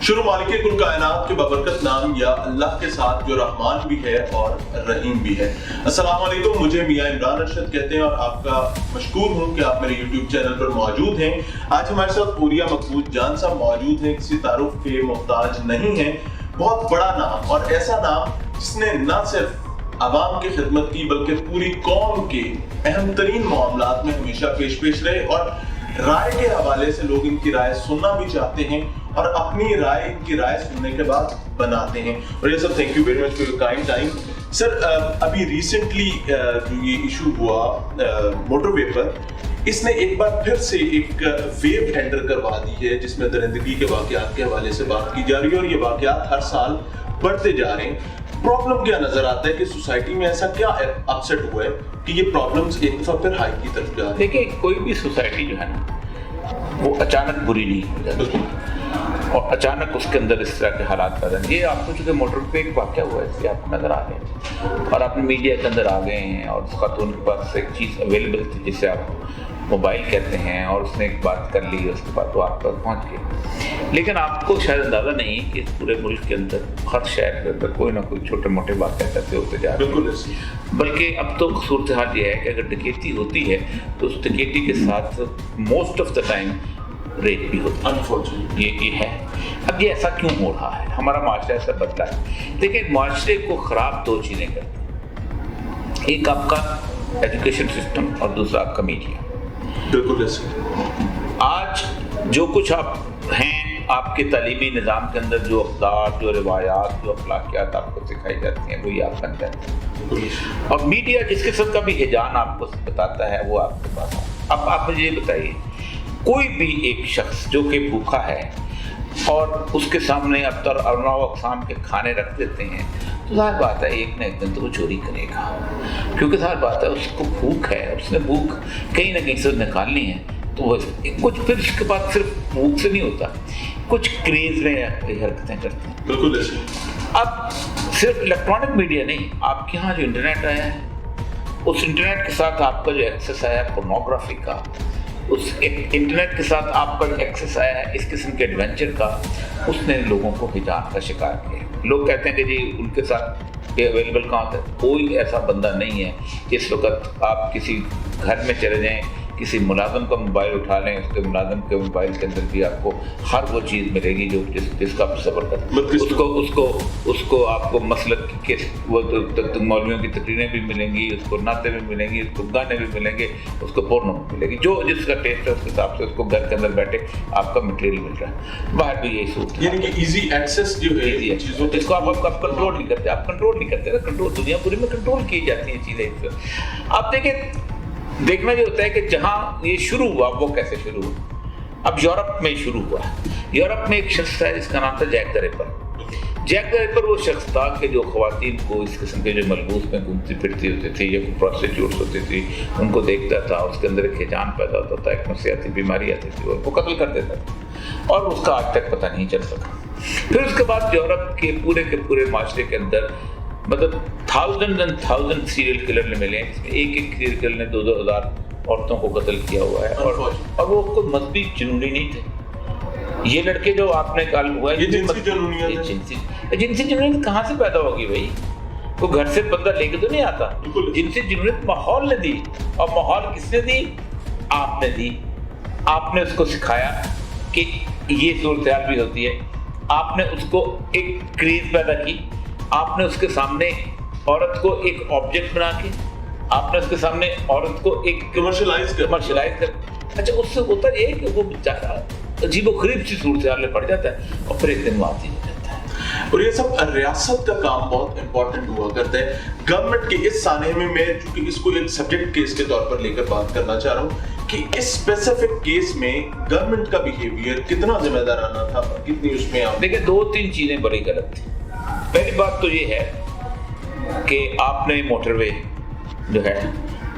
شروع مالک کل کائنات کے بابرکت نام یا اللہ کے ساتھ جو رحمان بھی ہے اور رحیم بھی ہے۔ السلام علیکم، مجھے میاں عمران ارشد کہتے ہیں اور آپ کا مشکور ہوں کہ آپ میرے یوٹیوب چینل پر موجود ہیں۔ آج ہمارے ساتھ پوریا مقبول جان صاحب موجود ہیں، کسی تعارف کے محتاج نہیں ہیں۔ بہت بڑا نام اور ایسا نام جس نے نہ صرف عوام کی خدمت کی بلکہ پوری قوم کے اہم ترین معاملات میں ہمیشہ پیش رہے، اور رائے کے حوالے سے لوگ ان کی رائے سننا بھی چاہتے ہیں اور اپنی رائے ان کی رائے سننے کے بعد بناتے ہیں۔ اور یہ سب thank you very much for your kind time. Sir, ابھی ریسنٹلی جو یہ ایشو ہوا موٹر وے پر، اس نے ایک بار پھر سے ایک ویو ٹینڈر کروا دی ہے جس میں درندگی کے واقعات کے حوالے سے بات کی جا رہی ہے، اور یہ واقعات ہر سال بڑھتے جا رہے ہیں۔ پرابلم کیا نظر آتا ہے کہ سوسائٹی میں ایسا کیا اپسیٹ ہوا ہے کہ یہ پرابلمز ایک دفعہ پھر ہائی کی طرف جا رہی ہے؟ دیکھیں، کوئی بھی سوسائٹی جو ہے نا وہ اچانک بری نہیں ہو جاتی اور اچانک اس کے اندر اس طرح کے حالات پیدا ہیں۔ یہ آپ کو چونکہ موٹر پہ ایک واقعہ ہوا ہے، اس سے آپ کو نظر آ گئے ہیں اور آپ میڈیا کے اندر آ گئے ہیں، اور اس خاتون کے پاس ایک چیز اویلیبل تھی جسے آپ موبائل کہتے ہیں، اور اس نے ایک بات کر لی، اس کے بعد وہ آپ تک پہنچ گئی۔ لیکن آپ کو شاید اندازہ نہیں کہ اس پورے ملک کے اندر ہر شہر کے اندر کوئی نہ کوئی چھوٹے موٹے واقعات ایسے ہوتے جا رہے ہیں۔ بلکہ اب تو صورتحال یہ ہے کہ اگر ڈکیتی ہوتی ہے تو اس ڈکیتی کے ساتھ most of the time rape بھی ہوتا ہے۔ یہ ہے۔ اب یہ ایسا کیوں ہو رہا ہے؟ ہمارا معاشرہ ایسا بدلا ہے۔ دیکھیں، معاشرے کو خراب دو چیزیں کرتی ہیں، ایک آپ کا ایجوکیشن سسٹم اور دوسرا آپ کا میڈیا۔ بالکل ایسے آج جو کچھ آپ ہیں، آپ کے تعلیمی نظام کے اندر جو اقدار، جو روایات، جو اخلاقیات آپ کو سکھائی جاتی ہیں، وہی آپ بن جاتے ہیں، اور میڈیا جس قسم کا بھی ہجان آپ کو بتاتا ہے وہ آپ کے پاس ہے۔ اب آپ مجھے یہ بتائیے، کوئی بھی ایک شخص جو کہ بھوکا ہے اور اس کے سامنے اب تر انواع و اقسام کے کھانے رکھ دیتے ہیں، تو ظاہر بات ہے ایک نہ ایک دن تو وہ چوری کرے گا، کیونکہ ظاہر بات ہے اس کو بھوک ہے، اس نے بھوک کہیں نہ کہیں سے نکالنی ہے۔ تو وہ کچھ پھر اس کے بعد صرف بھوک سے نہیں ہوتا، کچھ کریز میں حرکتیں کرتے ہیں۔ بالکل ایسے اب صرف الیکٹرانک میڈیا نہیں، آپ کے یہاں جو انٹرنیٹ آیا ہے، اس انٹرنیٹ کے ساتھ آپ کا جو ایکسیس آیا ہے پورنوگرافی کا، اس انٹرنیٹ کے ساتھ آپ کا جو ایکسیس آیا ہے اس قسم کے ایڈونچر کا، اس نے لوگوں کو ہجان کا شکار کیا۔ لوگ کہتے ہیں کہ جی ان کے ساتھ یہ اویلیبل کہاں ہوتا ہے؟ کوئی ایسا بندہ نہیں ہے کہ اس وقت آپ کسی گھر میں چلے جائیں، کسی ملازم کا موبائل اٹھا لیں، اس کے ملازم کے موبائل کے اندر بھی آپ کو ہر وہ چیز ملے گی جو جس کا آپ صبر کرتے ہیں۔ اس کو آپ کو مسلک کے وہ مولویوں کی تقریریں بھی ملیں گی، اس کو نعتیں بھی ملیں گی، اس کو گانے بھی ملیں گے، اس کو پورنو بھی ملے گی، جو جس کا ٹیسٹ ہے اس کے حساب سے اس کو گھر کے اندر بیٹھے آپ کا مٹیریل مل رہا ہے۔ باہر بھی یہی صورت ہے، یعنی کہ ایزی ایکسیس جو ہے چیزوں جس کو آپ کنٹرول نہیں کرتے، آپ کنٹرول نہیں کرتے، کنٹرول دنیا پوری میں کنٹرول کی جاتی ہیں چیزیں۔ آپ دیکھیں، دیکھنا یہ ہوتا ہے کہ جہاں یہ شروع ہوا وہ کیسے شروع ہوا۔ اب یورپ میں شروع ہوا۔ یورپ میں ایک شخص ہے جس کا نام تھا جیک دا ریپر۔ جیک دا ریپر وہ شخص تھا کہ جو خواتین کو اس قسم کے جو ملبوس میں گھومتی پھرتی ہوتی تھی یا کوئی پروسٹیٹیوٹس ہوتی تھی ان کو دیکھتا تھا، اس کے اندر ایک ہجان پیدا ہوتا تھا، ایک نفسیاتی بیماری آتی تھی اور وہ قتل کر دیتا تھا، اور اس کا آج تک پتہ نہیں چل سکا۔ پھر اس کے بعد یورپ کے پورے معاشرے کے اندر مطلب thousand and thousand serial killer نے ملے ہیں، جس میں ایک سیریل کلر نے 2-2 ہزار عورتوں کو قتل کیا ہوا ہے، اور وہ کوئی مذہبی جنونی نہیں تھے۔ یہ لڑکے جو آپ نے کال ہوا ہے، یہ جنسی جنونیت کہاں سے پیدا ہوگی بھائی؟ کوئی گھر سے بندہ لے کے تو نہیں آتا۔ جنسی جنونیت ماحول نے دی، اور ماحول کس نے دی؟ آپ نے دی۔ آپ نے اس کو سکھایا کہ یہ صورتحال بھی ہوتی ہے، آپ نے اس کو ایک کریز پیدا کی، آپ نے اس کے سامنے عورت کو ایک آبجیکٹ بنا کے، آپ نے اس کے سامنے عورت کو ایک کمرشلائز کر۔ اچھا، اس سے ہوتا یہ ہے کہ وہ بیچارہ عجیب و غریب سی صورتحال میں پڑ جاتا ہے اور پھر ایک دن وہ عادی ہو جاتا ہے۔ اور یہ سب ریاست کا کام بہت امپورٹنٹ ہوا کرتا ہے گورنمنٹ کے اس سانے میں چونکہ اس کو ایک سبجیکٹ کیس کے طور پر لے کر بات کرنا چاہ رہا ہوں کہ اس اسپیسیفک کیس میں گورنمنٹ کا بیہیویئر کتنا ذمہ دارانہ تھا، کتنی اس میں آپ دیکھیں 2-3 چیزیں بڑی غلط تھیں۔ پہلی بات تو یہ ہے کہ آپ نے موٹر وے جو ہے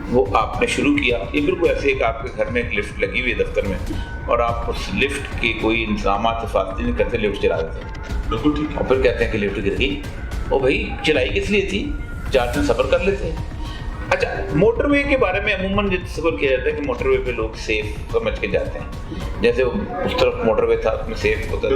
وہ آپ نے شروع کیا، یہ بالکل ایسے کہ آپ کے گھر میں ایک لفٹ لگی ہوئی ہے دفتر میں، اور آپ اس لفٹ کے کوئی انتظامات حفاظتی نہیں کرتے، لفٹ چلا دیتے ہیں۔ بالکل ٹھیک ہے۔ اور پھر کہتے ہیں کہ لفٹ گر گئی، وہ بھائی چلائی کس لیے تھی؟ 4 دن صبر کر لیتے ہیں۔ اچھا، موٹر وے کے بارے میں عموماً یہ تصور کیا جاتا ہے کہ موٹر وے پہ لوگ سیف سمجھ کے جاتے ہیں، جیسے اس طرف موٹر وے تھا اس میں سیف ہوتا تھا۔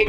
1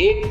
1